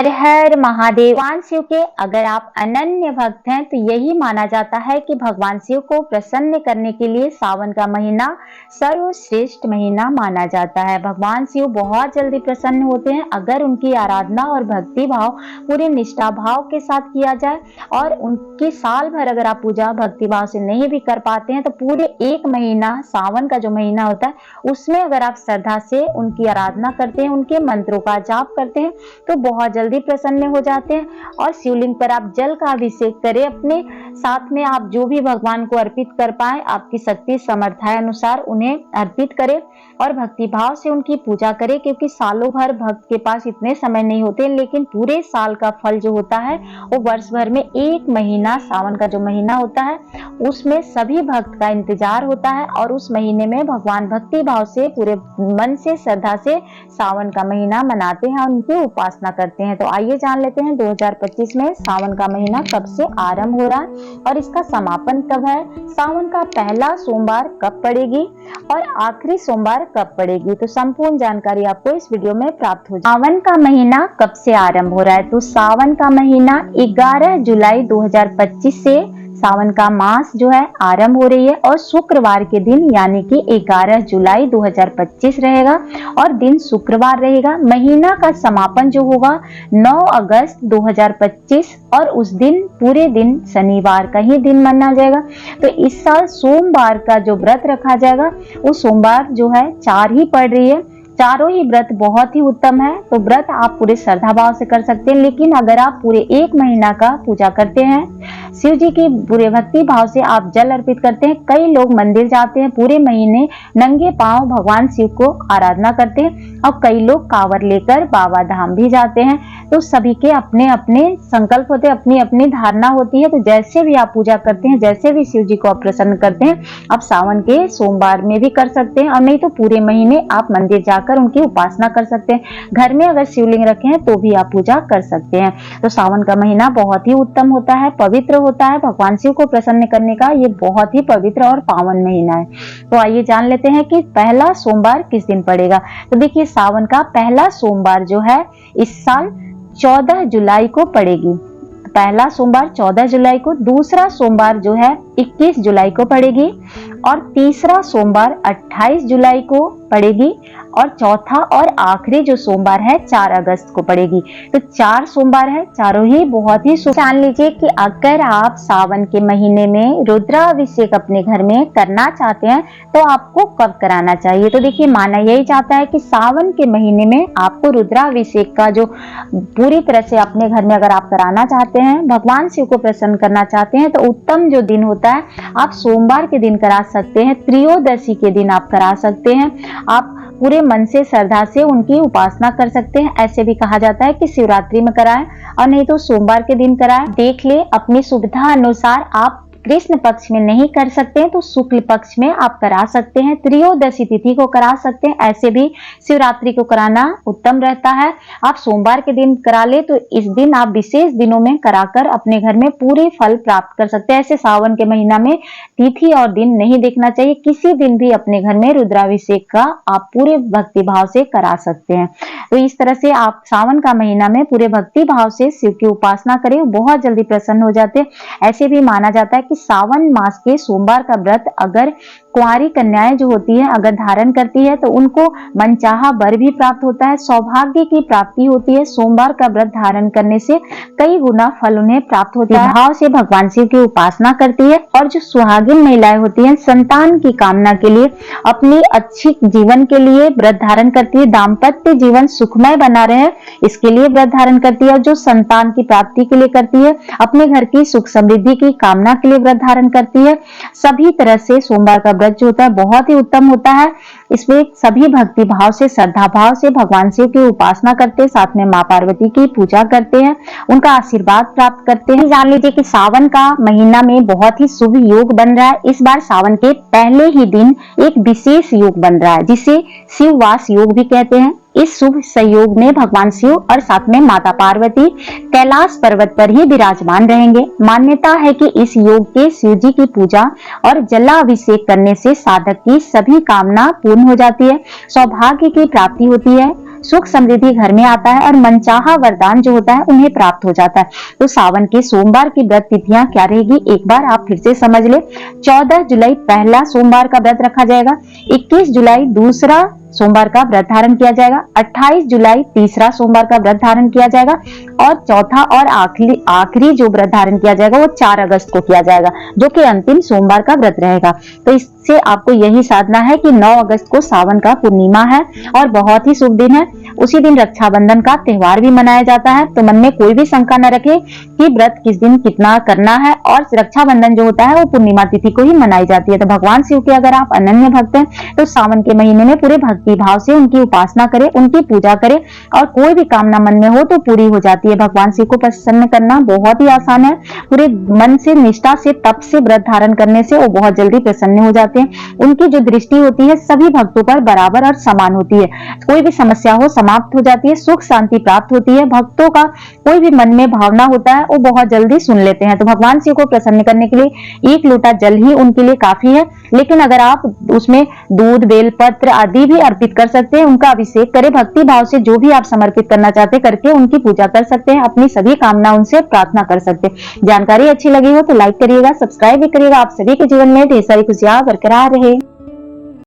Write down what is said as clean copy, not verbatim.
हर हर महादेव। भगवान शिव के अगर आप अनन्य भक्त हैं तो यही माना जाता है कि भगवान शिव को प्रसन्न करने के लिए सावन का महीना सर्वश्रेष्ठ महीना माना जाता है। भगवान शिव बहुत जल्दी प्रसन्न होते हैं अगर उनकी आराधना और भक्ति भाव पूरे निष्ठा भाव के साथ किया जाए। और उनकी साल भर अगर आप पूजा भक्ति भाव से नहीं भी कर पाते हैं तो पूरे एक महीना सावन का जो महीना होता है उसमें अगर आप श्रद्धा से उनकी आराधना करते हैं, उनके मंत्रों का जाप करते हैं तो बहुत जल्दी प्रसन्न हो जाते हैं। और शिवलिंग पर आप जल का अभिषेक करें, अपने साथ में आप जो भी भगवान को अर्पित कर पाए आपकी शक्ति सामर्थ्य अनुसार उन्हें अर्पित करें और भक्ति भाव से उनकी पूजा करें। क्योंकि सालों भर भक्त के पास इतने समय नहीं होते, लेकिन पूरे साल का फल जो होता है वो वर्ष भर में एक महीना सावन का जो महीना होता है उसमें सभी भक्त का इंतजार होता है। और उस महीने में भगवान भक्ति भाव से पूरे मन से श्रद्धा से सावन का महीना मनाते हैं, उनकी उपासना करते हैं। तो आइए जान लेते हैं 2025 में सावन का महीना कब से आरंभ हो रहा है और इसका समापन कब है। सावन का पहला सोमवार कब पड़ेगी और आखिरी सोमवार कब पड़ेगी, तो संपूर्ण जानकारी आपको इस वीडियो में प्राप्त हो जाएगी। सावन का महीना कब से आरंभ हो रहा है, तो सावन का महीना 11 जुलाई 2025 से सावन का मास जो है आरंभ हो रही है और शुक्रवार के दिन यानी कि 11 जुलाई 2025 रहेगा और दिन शुक्रवार रहेगा। महीना का समापन जो होगा 9 अगस्त 2025 और उस दिन पूरे दिन शनिवार का ही दिन माना जाएगा। तो इस साल सोमवार का जो व्रत रखा जाएगा वो सोमवार जो है 4 ही पड़ रही है। चारों ही व्रत बहुत ही उत्तम है, तो व्रत आप पूरे श्रद्धा भाव से कर सकते हैं। लेकिन अगर आप पूरे एक महीना का पूजा करते हैं शिव जी की पूरे भक्ति भाव से आप जल अर्पित करते हैं, कई लोग मंदिर जाते हैं पूरे महीने नंगे पांव भगवान शिव को आराधना करते हैं और कई लोग कांवर लेकर बाबा धाम भी जाते हैं। तो सभी के अपने अपने संकल्प होते हैं, अपनी अपनी धारणा होती है। तो जैसे भी आप पूजा करते हैं, जैसे भी शिव जी को आप प्रसन्न करते हैं, आप सावन के सोमवार में भी कर सकते हैं और नहीं तो पूरे महीने आप मंदिर जाकर उनकी उपासना कर सकते हैं। घर में अगर शिवलिंग रखे हैं तो भी आप पूजा कर सकते हैं। तो सावन का महीना बहुत ही उत्तम होता है, पवित्र होता है। भगवान शिव को प्रसन्न करने का ये बहुत ही पवित्र और पावन महीना है। तो आइए जान लेते हैं कि पहला सोमवार किस दिन पड़ेगा। तो देखिए सावन का पहला सोमवार जो है इस साल 14 जुलाई को पड़ेगी। पहला सोमवार 14 जुलाई को, दूसरा सोमवार जो है 21 जुलाई को पड़ेगी और तीसरा सोमवार 28 जुलाई को पड़ेगी और चौथा और आखिरी जो सोमवार है 4 अगस्त को पड़ेगी। तो 4 सोमवार है, चारों ही बहुत ही शुभ। जान लीजिए कि अगर आप सावन के महीने में रुद्राभिषेक अपने घर में करना चाहते हैं तो आपको कब कराना चाहिए। तो देखिए माना यही चाहता है कि सावन के महीने में आपको रुद्राभिषेक का जो पूरी तरह से अपने घर में अगर आप कराना चाहते हैं, भगवान शिव को प्रसन्न करना चाहते हैं, तो उत्तम जो दिन होता है आप सोमवार के दिन करा सकते हैं, त्रयोदशी के दिन आप करा सकते हैं। आप पूरे मन से श्रद्धा से उनकी उपासना कर सकते हैं। ऐसे भी कहा जाता है कि शिवरात्रि में कराएं और नहीं तो सोमवार के दिन कराएं। देख ले अपनी सुविधा अनुसार आप कृष्ण पक्ष में नहीं कर सकते हैं तो शुक्ल पक्ष में आप करा सकते हैं, त्रयोदशी तिथि को करा सकते हैं। ऐसे भी शिवरात्रि को कराना उत्तम रहता है। आप सोमवार के दिन करा ले तो इस दिन आप विशेष दिनों में कराकर अपने घर में पूरे फल प्राप्त कर सकते हैं। ऐसे सावन के महीना में तिथि और दिन नहीं देखना चाहिए, किसी दिन भी अपने घर में रुद्राभिषेक का आप पूरे भक्ति भाव से करा सकते हैं। तो इस तरह से आप सावन का महीना में पूरे भक्ति भाव से शिव की उपासना करें, बहुत जल्दी प्रसन्न हो जाते हैं। ऐसे भी माना जाता है कि सावन मास के सोमवार का व्रत अगर कुंवारी कन्याएं जो होती है अगर धारण करती है तो उनको मनचाहा वर भी प्राप्त होता है, सौभाग्य की प्राप्ति होती है। सोमवार का व्रत धारण करने से कई गुना फल उन्हें प्राप्त होता है। भाव से भगवान शिव की उपासना करती है और जो सुहागिन महिलाएं होती हैं संतान की कामना के लिए, अपनी अच्छी जीवन के लिए व्रत धारण करती है, दाम्पत्य जीवन सुखमय बना रहे इसके लिए व्रत धारण करती है। और जो संतान की प्राप्ति के लिए करती है, अपने घर की सुख समृद्धि की कामना के लिए व्रत धारण करती है। सभी तरह से सोमवार का व्रत जो होता है बहुत ही उत्तम होता है। इसमें सभी भक्ति भाव से श्रद्धा भाव से भगवान शिव की उपासना करते हैं, साथ में माँ पार्वती की पूजा करते हैं, उनका आशीर्वाद प्राप्त करते हैं। जान लीजिए कि सावन का महीना में बहुत ही शुभ योग बन रहा है। इस बार सावन के पहले ही दिन एक विशेष योग बन रहा है जिसे शिववास योग भी कहते हैं। इस शुभ संयोग में भगवान शिव और साथ में माता पार्वती कैलाश पर्वत पर ही विराजमान रहेंगे। मान्यता है कि इस योग के शिव जी की पूजा और जलाभिषेक करने से साधक की सभी कामना पूर्ण हो जाती है, सौभाग्य की प्राप्ति होती है, सुख समृद्धि घर में आता है और मनचाहा वरदान जो होता है उन्हें प्राप्त हो जाता है। तो सावन के सोमवार की व्रत तिथियां क्या रहेगी, एक बार आप फिर से समझ ले। 14 जुलाई पहला सोमवार का व्रत रखा जाएगा, 21 जुलाई दूसरा सोमवार का व्रत धारण किया जाएगा, 28 जुलाई तीसरा सोमवार का व्रत धारण किया जाएगा और चौथा और आखिरी जो व्रत धारण किया जाएगा वो 4 अगस्त को किया जाएगा, जो कि अंतिम सोमवार का व्रत रहेगा। तो इससे आपको यही साधना है कि 9 अगस्त को सावन का पूर्णिमा है और बहुत ही शुभ दिन है। उसी दिन रक्षाबंधन का त्योहार भी मनाया जाता है। तो मन में कोई भी शंका न रखे कि व्रत किस दिन कितना करना है, और रक्षाबंधन जो होता है वो पूर्णिमा तिथि को ही मनाई जाती है। तो भगवान शिव के अगर आप अनन्य भक्त हैं तो सावन के महीने में पूरे भक्ति भाव से उनकी उपासना करें, उनकी पूजा करें, और कोई भी कामना मन में हो तो पूरी हो जाती है। भगवान शिव को प्रसन्न करना बहुत ही आसान है। पूरे मन से, निष्ठा से, तप से व्रत धारण करने से वो बहुत जल्दी प्रसन्न हो जाते हैं। उनकी जो दृष्टि होती है सभी भक्तों पर बराबर और समान होती है। कोई भी समस्या हो समाप्त हो जाती है, सुख शांति प्राप्त होती है। भक्तों का कोई भी मन में भावना होता है वो बहुत जल्दी सुन लेते हैं। तो भगवान शिव को प्रसन्न करने के लिए 1 लोटा जल ही उनके लिए काफी है, लेकिन अगर आप उसमें दूध, बेलपत्र आदि भी अर्पित कर सकते हैं, उनका अभिषेक करें। भक्ति भाव से जो भी आप समर्पित करना चाहते हैं करके उनकी पूजा कर सकते हैं, अपनी सभी कामना उनसे प्रार्थना कर सकते हैं। जानकारी अच्छी लगी हो तो लाइक करिएगा, सब्सक्राइब भी करिएगा। आप सभी के जीवन में ढेर सारी खुशियां बरकरार रहे।